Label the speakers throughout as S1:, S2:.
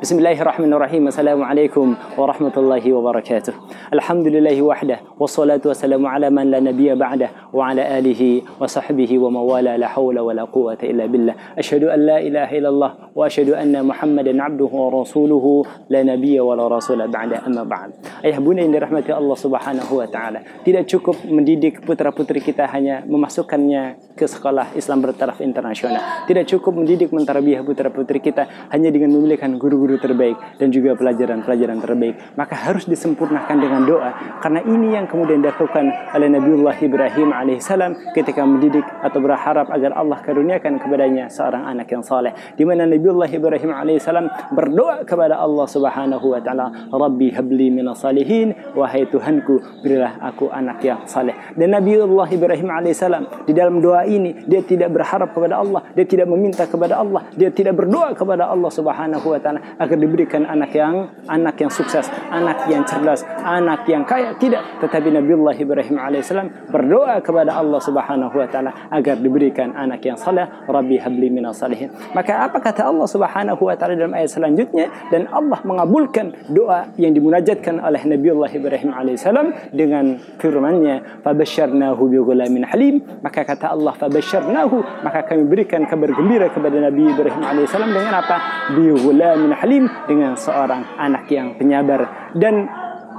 S1: Bismillahirrahmanirrahim. Assalamualaikum warahmatullahi wabarakatuh. Alhamdulillahi wahdah, wassalatu wassalamu ala man la nabiyya ba'dah, wa ala alihi wa sahbihi wa mawala, la hawla wa la quwwata illa billah. Asyhadu an la ilaha illallah wa asyhadu anna Muhammadan abduhu wa rasuluhu, la nabiyya wa la rasula ba'da, amma ba'd. Ayah bunda yang dirahmati Allah Subhanahu wa taala, tidak cukup mendidik putra-putri kita hanya memasukkannya ke sekolah Islam bertaraf internasional. Tidak cukup mendidik mentarbiah putra-putri kita hanya dengan memilihkan guru-guru terbaik dan juga pelajaran-pelajaran terbaik. Maka harus disempurnakan dengan doa, karena ini yang kemudian dilakukan oleh Nabiullah Ibrahim alaihissalam ketika mendidik atau berharap agar Allah karuniakan kepadanya seorang anak yang saleh, di mana Nabiullah Ibrahim alaihissalam berdoa kepada Allah Subhanahu wa taala, Rabbi habli minas salihin, wahai Tuhanku berilah aku anak yang saleh. Dan Nabiullah Ibrahim alaihissalam di dalam doa ini dia tidak berharap kepada Allah, dia tidak meminta kepada Allah, dia tidak berdoa kepada Allah Subhanahu wa taala agar diberikan anak yang sukses, anak yang cerdas, anak yang kaya, tidak. Tetapi Nabiullah Ibrahim alaihissalam berdoa kepada Allah Subhanahu wa taala agar diberikan anak yang saleh, Rabbi habli minas salihin. Maka apa kata Allah Subhanahu wa taala dalam ayat selanjutnya? Dan Allah mengabulkan doa yang dimunajatkan oleh Nabiullah Ibrahim alaihissalam dengan firman-Nya, fabasyarnahu bighulamin halim. Maka kata Allah, fabasyarnahu, maka kami berikan kabar gembira kepada Nabi Ibrahim alaihissalam dengan apa? Bighulamin halim, dengan seorang anak yang penyabar. Dan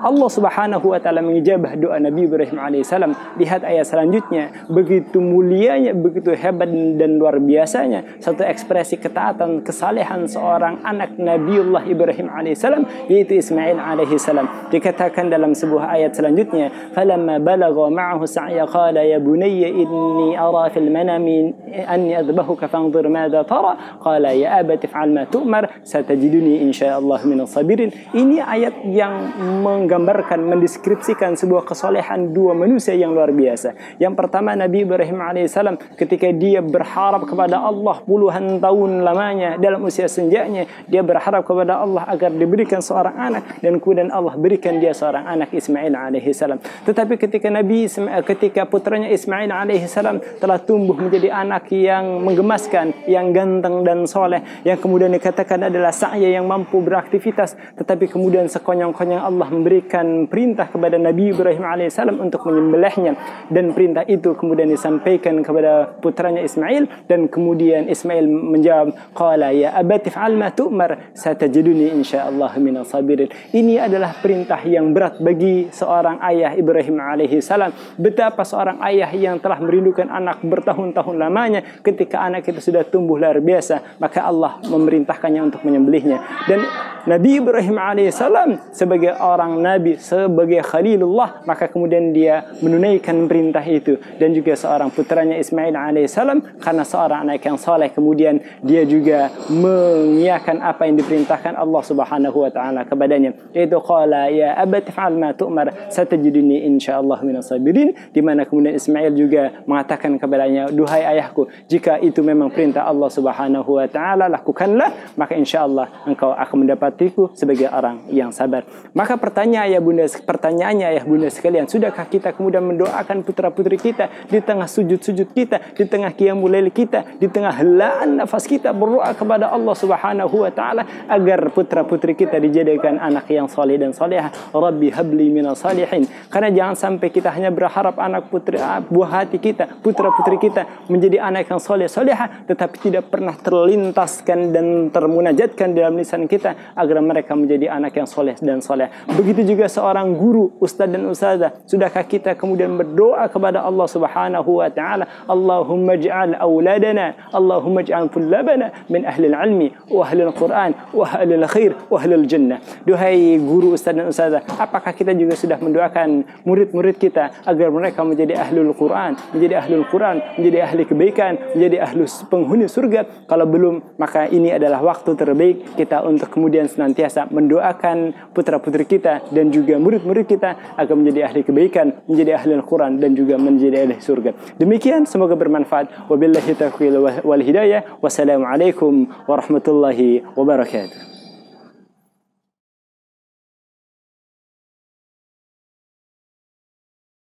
S1: Allah Subhanahu wa taala mengijabah doa Nabi Ibrahim alaihissalam. Lihat ayat selanjutnya, begitu mulianya, begitu hebat dan luar biasanya satu ekspresi ketaatan, kesalehan seorang anak Nabiullah Ibrahim alaihissalam, yaitu Ismail alaihissalam. Dikatakan dalam sebuah ayat selanjutnya, falamma balagha ma'ahu sa'ya qala ya bunayya inni ara fil manami anni adbahuka fanzur madza tara qala ya abati if'al ma tu'mar satajiduni insyaallah minas sabirin. Ini ayat yang menggambarkan, mendeskripsikan sebuah kesolehan dua manusia yang luar biasa. Yang pertama, Nabi Ibrahim alaihissalam ketika dia berharap kepada Allah puluhan tahun lamanya dalam usia senjanya, dia berharap kepada Allah agar diberikan seorang anak, dan kemudian Allah berikan dia seorang anak, Ismail alaihissalam. Tetapi ketika putranya Ismail alaihissalam telah tumbuh menjadi anak yang menggemaskan, yang ganteng dan soleh, yang kemudian dikatakan adalah sa'ya, yang mampu beraktivitas, tetapi kemudian sekonyong-konyong Allah memberikan perintah kepada Nabi Ibrahim alaihissalam untuk menyembelihnya, dan perintah itu kemudian disampaikan kepada putranya Ismail, dan kemudian Ismail menjawab, qala ya abati if'al ma tu'mar satajiduni insyaallah minas sabirin. Ini adalah perintah yang berat bagi seorang ayah Ibrahim alaihissalam. Betapa seorang ayah yang telah merindukan anak bertahun-tahun lamanya, ketika anak itu sudah tumbuh luar biasa, maka Allah memerintahkannya untuk menyembelihnya. Dan Nabi Ibrahim alaihissalam sebagai orang Nabi, sebagai Khalilullah, maka kemudian dia menunaikan perintah itu. Dan juga seorang putranya Ismail alaihissalam, karena seorang anak yang saleh, kemudian dia juga mengiyakan apa yang diperintahkan Allah Subhanahu wa taala kepadanya, yaitu qala ya abati fa'al ma tu'mar satajiduni insyaallah minas sabirin, di mana kemudian Ismail juga mengatakan kepadanya, duhai ayahku, jika itu memang perintah Allah Subhanahu wa taala, lakukanlah, maka insyaallah engkau akan mendapatiku sebagai orang yang sabar. Maka pertanyaannya ayah bunda sekalian, sudahkah kita kemudian mendoakan putra-putri kita di tengah sujud-sujud kita, di tengah qiyamul lail kita, di tengah helaan nafas kita, berdoa kepada Allah Subhanahu wa taala agar putra-putri kita dijadikan anak yang saleh dan salehah. Rabbi habli minas salihin. Karena jangan sampai kita hanya berharap anak putri buah hati kita, putra-putri kita menjadi anak yang saleh salehah, tetapi tidak pernah terlintaskan dan termunajatkan dalam lisan kita agar mereka menjadi anak yang saleh dan saleh. Begitu juga seorang guru, ustaz dan ustazah, sudahkah kita kemudian berdoa kepada Allah Subhanahu wa taala, Allahumma ij'al auladana, Allahumma ij'al tullabana min ahli al-ilmi wa ahli al-Quran wa ahli al-khair wa ahli al-jannah. Duhai guru, ustaz dan ustazah, apakah kita juga sudah mendoakan murid-murid kita agar mereka menjadi ahlul Quran, menjadi ahlul Quran, menjadi ahli kebaikan, menjadi ahli penghuni surga? Kalau belum, maka ini adalah waktu terbaik kita untuk kemudian senantiasa mendoakan putra-putri kita dan juga murid-murid kita agar menjadi ahli kebaikan, menjadi ahli Al-Quran, dan juga menjadi ahli surga. Demikian, semoga bermanfaat. Wabillahi taufiq wal hidayah. Wassalamualaikum warahmatullahi wabarakatuh.